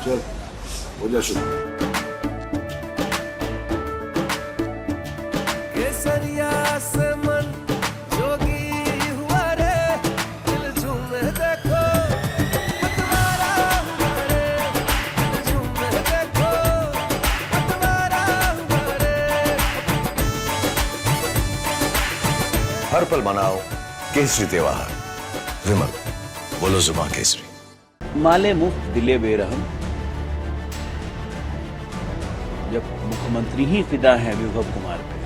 चल हो जा शुरू। केसरिया से मन जोगी हुआ रे, दिल झूमे देखो मतवारा हुआ रे, दिल झूमे देखो मतवारा हुआ रे। हर पल मनाओ केसरी त्योहार। विमल, बोलो जुबान केसरी। माले मुफ्त दिले बेरहम, जब मुख्यमंत्री ही फिदा है विभव कुमार पे,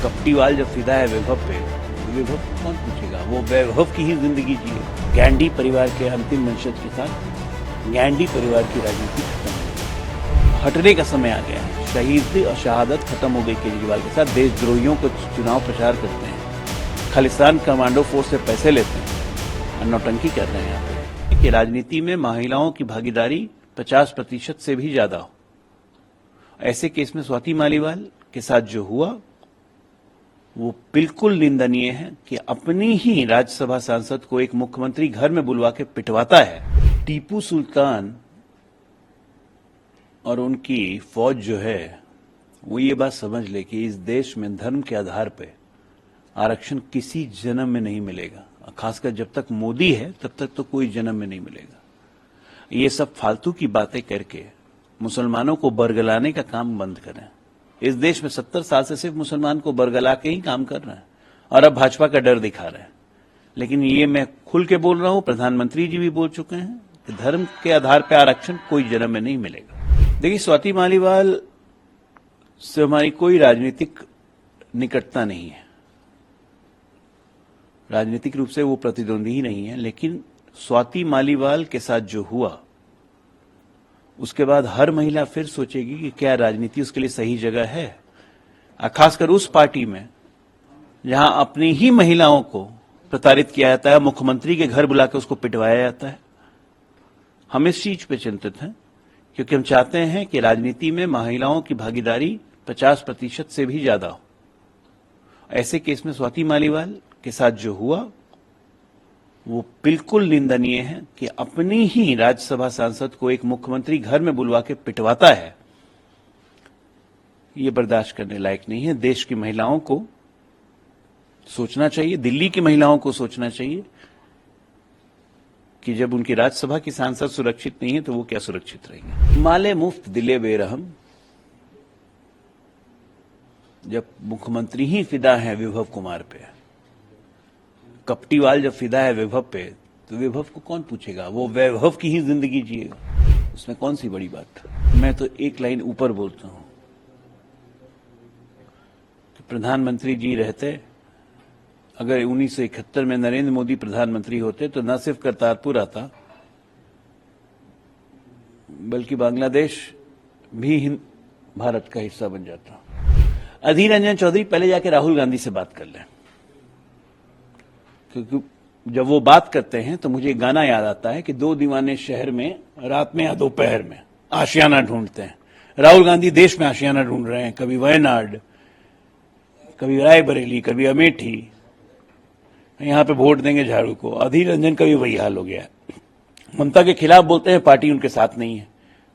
कपटीवाल जब फिदा है विभव पे, तो विभव को कौन पूछेगा? वो वैभव की ही जिंदगी जिए। गैंडी परिवार के अंतिम वंशज के साथ गैंडी परिवार की राजनीति खत्म हो गई। हटने का समय आ गया है। शहीद और शहादत खत्म हो गई केजरीवाल के साथ। देशद्रोहियों को चुनाव प्रचार करते हैं, खालिस्तान कमांडो फोर्स से पैसे लेते हैं और नौटंकी कर रहे हैं यहाँ पे। कि राजनीति में महिलाओं की भागीदारी 50% से भी ज्यादा हो। ऐसे केस में स्वाति मालीवाल के साथ जो हुआ वो बिल्कुल निंदनीय है कि अपनी ही राज्यसभा सांसद को एक मुख्यमंत्री घर में बुलवा के पिटवाता है। टीपू सुल्तान और उनकी फौज जो है वो ये बात समझ ले कि इस देश में धर्म के आधार पे आरक्षण किसी जन्म में नहीं मिलेगा। खासकर जब तक मोदी है तब तक तो कोई जन्म में नहीं मिलेगा। ये सब फालतू की बातें करके मुसलमानों को बरगलाने का काम बंद करें। इस देश में 70 साल से सिर्फ मुसलमान को बरगला के ही काम कर रहे हैं और अब भाजपा का डर दिखा रहे हैं। लेकिन ये मैं खुल के बोल रहा हूं, प्रधानमंत्री जी भी बोल चुके हैं कि धर्म के आधार पर आरक्षण कोई जन्म में नहीं मिलेगा। देखिए, स्वाति मालीवाल से हमारी कोई राजनीतिक निकटता नहीं है, राजनीतिक रूप से वो प्रतिद्वंदी ही नहीं है। लेकिन स्वाति मालीवाल के साथ जो हुआ उसके बाद हर महिला फिर सोचेगी कि क्या राजनीति उसके लिए सही जगह है, खासकर उस पार्टी में जहां अपनी ही महिलाओं को प्रताड़ित किया जाता है, मुख्यमंत्री के घर बुला के उसको पिटवाया जाता है। हम इस चीज पे चिंतित हैं क्योंकि हम चाहते हैं कि राजनीति में महिलाओं की भागीदारी 50% से भी ज्यादा हो। ऐसे केस में स्वाति मालीवाल के साथ जो हुआ वो बिल्कुल निंदनीय है कि अपनी ही राज्यसभा सांसद को एक मुख्यमंत्री घर में बुलवा के पिटवाता है। ये बर्दाश्त करने लायक नहीं है। देश की महिलाओं को सोचना चाहिए, दिल्ली की महिलाओं को सोचना चाहिए कि जब उनकी राज्यसभा की सांसद सुरक्षित नहीं है तो वो क्या सुरक्षित रहेंगे। माले मुफ्त दिले बेरहम, जब मुख्यमंत्री ही फिदा है विभव कुमार पे, कपटीवाल जब फिदा है विभव पे, तो विभव को कौन पूछेगा? वो वैभव की ही जिंदगी जिएगा। उसमें कौन सी बड़ी बात? मैं तो एक लाइन ऊपर बोलता हूं कि प्रधानमंत्री जी रहते, अगर 1971 में नरेंद्र मोदी प्रधानमंत्री होते तो न सिर्फ करतारपुर आता बल्कि बांग्लादेश भी भारत का हिस्सा बन जाता। अधीर रंजन चौधरी पहले जाके राहुल गांधी से बात कर लें, क्योंकि जब वो बात करते हैं तो मुझे गाना याद आता है कि दो दीवाने शहर में रात में या दोपहर में आशियाना ढूंढते हैं। राहुल गांधी देश में आशियाना ढूंढ रहे हैं, कभी वायनाड, कभी रायबरेली, कभी अमेठी। यहां पे वोट देंगे झाड़ू को। अधीर रंजन का भी वही हाल हो गया है। ममता के खिलाफ बोलते हैं, पार्टी उनके साथ नहीं है।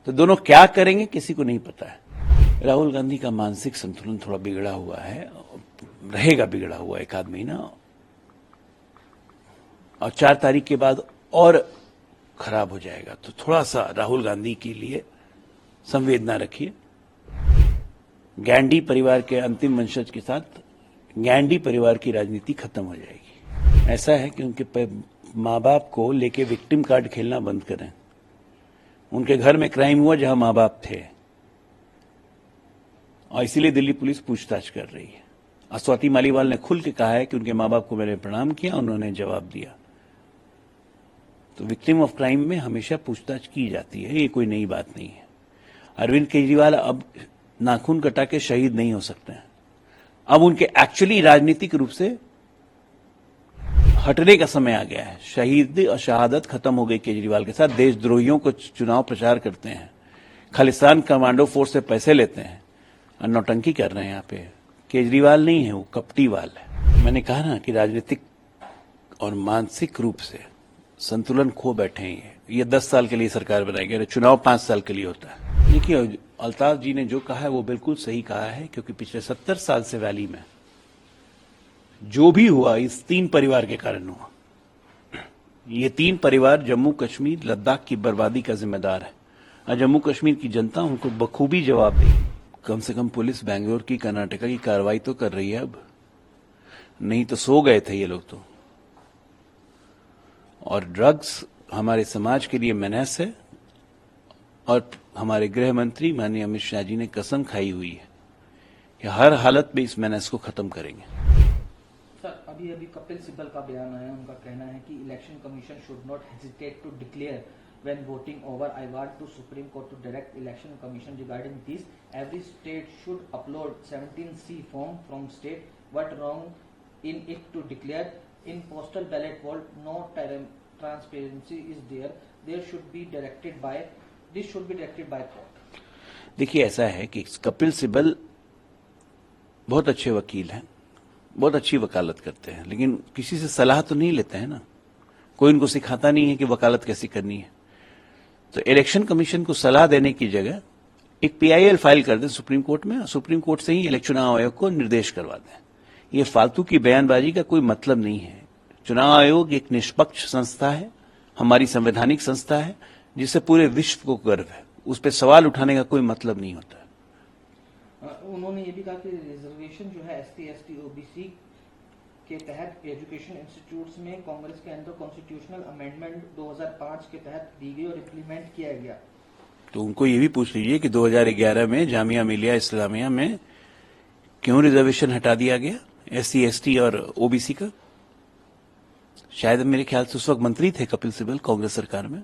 तो दोनों क्या करेंगे किसी को नहीं पता है। राहुल गांधी का मानसिक संतुलन थोड़ा बिगड़ा हुआ है, रहेगा बिगड़ा हुआ एक आध महीना, और 4 तारीख के बाद और खराब हो जाएगा। तो थोड़ा सा राहुल गांधी के लिए संवेदना रखिए। गैंडी परिवार के अंतिम वंशज के साथ गैंडी परिवार की राजनीति खत्म हो जाएगी। ऐसा है कि उनके माँ बाप को लेके विक्टिम कार्ड खेलना बंद करें। उनके घर में क्राइम हुआ जहां माँ बाप थे और इसीलिए दिल्ली पुलिस पूछताछ कर रही है। और स्वाति मालीवाल ने खुल के कहा है कि उनके माँ बाप को मैंने प्रणाम किया, उन्होंने जवाब दिया। तो विक्टिम ऑफ क्राइम में हमेशा पूछताछ की जाती है, ये कोई नई बात नहीं है। अरविंद केजरीवाल अब नाखून कटा के शहीद नहीं हो सकते हैं। अब उनके एक्चुअली राजनीतिक रूप से हटने का समय आ गया है। शहीद और शहादत खत्म हो गई केजरीवाल के साथ। देशद्रोहियों को चुनाव प्रचार करते हैं, खालिस्तान कमांडो फोर्स से पैसे लेते हैं और नौटंकी कर रहे हैं। यहाँ पे केजरीवाल नहीं है, वो कपटीवाल है। मैंने कहा ना कि राजनीतिक और मानसिक रूप से संतुलन खो बैठे हैं। ये 10 साल के लिए सरकार बनाई गई, चुनाव 5 साल के लिए होता है। देखिए, अल्ताफ जी ने जो कहा है वो बिल्कुल सही कहा है, क्योंकि पिछले 70 साल से वैली में जो भी हुआ इस 3 परिवार के कारण हुआ। ये 3 परिवार जम्मू कश्मीर लद्दाख की बर्बादी का जिम्मेदार है, और जम्मू कश्मीर की जनता उनको बखूबी जवाब दे। कम से कम पुलिस बेंगलोर की, कर्नाटका की कार्रवाई तो कर रही है अब, नहीं तो सो गए थे ये लोग तो। और ड्रग्स हमारे समाज के लिए मेनास है, और हमारे गृह मंत्री माननीय अमित शाह जी ने कसम खाई हुई है कि हर हालत में इस मेनास को खत्म करेंगे। सर, अभी कपिल सिब्बल का बयान आया, उनका कहना है कि election commission should not hesitate to declare when voting over. I want to Supreme Court to direct Election Commission regarding this. Every state should upload 17C form from state. What wrong in it to declare? In postal ballot vote, no transparency is there. This should be directed by court. देखिए, ऐसा है कि कपिल सिब्बल बहुत अच्छे वकील हैं, बहुत अच्छी वकालत करते हैं, लेकिन किसी से सलाह तो नहीं लेते हैं ना। कोई उनको सिखाता नहीं है कि वकालत कैसी करनी है। तो इलेक्शन कमीशन को सलाह देने की जगह एक PIL फाइल कर दें सुप्रीम कोर्ट में, और सुप्रीम कोर्ट से ही इलेक्शन आयोग को निर्देश करवा दें। ये फालतू की बयानबाजी का कोई मतलब नहीं है। चुनाव आयोग एक निष्पक्ष संस्था है, हमारी संवैधानिक संस्था है, जिससे पूरे विश्व को गर्व है। उस पर सवाल उठाने का कोई मतलब नहीं होता। उन्होंने ये भी कहा कि रिजर्वेशन जो है ST, ST, OBC के तहत एजुकेशन इंस्टीट्यूट्स में कांग्रेस के अंदर कॉन्स्टिट्यूशनल अमेंडमेंट 2005 के तहत दी गई और इम्प्लीमेंट किया गया। तो उनको ये भी पूछ लीजिए कि 2011 में जामिया मिलिया इस्लामिया में क्यों रिजर्वेशन हटा दिया गया SC, ST और OBC का। शायद मेरे ख्याल से उस वक्त मंत्री थे कपिल सिब्बल कांग्रेस सरकार में।